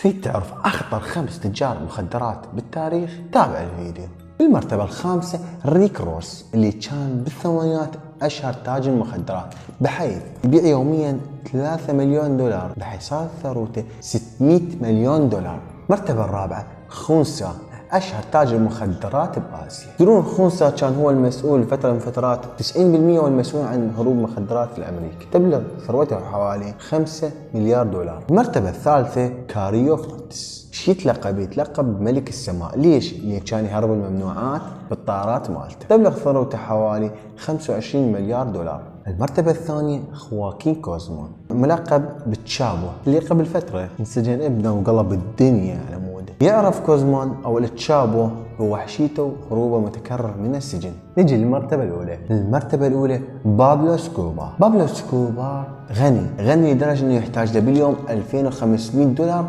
تريد تعرف أخطر 5 تجار مخدرات بالتاريخ؟ تابع الفيديو. بالمرتبة الخامسة ريك روس، اللي كان بالثمانينات أشهر تاجر مخدرات، بحيث يبيع يوميا 3 مليون دولار بحساب ثروته 600 مليون دولار. المرتبة الرابعة خونسا، أشهر تاجر مخدرات بآسيا. تدرون خونسا كان هو المسؤول فترة من فترات 90% والمسؤول عن هروب مخدرات في أمريكا، تبلغ ثروته حوالي 5 مليار دولار. المرتبة الثالثة كاريوفونتس، يتلقب بملك السماء. ليش؟ لأن كان يهرب الممنوعات بالطائرات مالته، تبلغ ثروته حوالي 25 مليار دولار. المرتبة الثانية خواكين كوزمون، ملقب بالتشابو، اللي قبل فترة انسجن ابنه وقلب الدنيا على موده. يعرف كوزمون او التشابو بوحشيته وهروبه متكرر من السجن. نجي للمرتبة الأولى. المرتبة الأولى بابلو اسكوبار. بابلو اسكوبار غني لدرجة انه يحتاج له باليوم 2500 دولار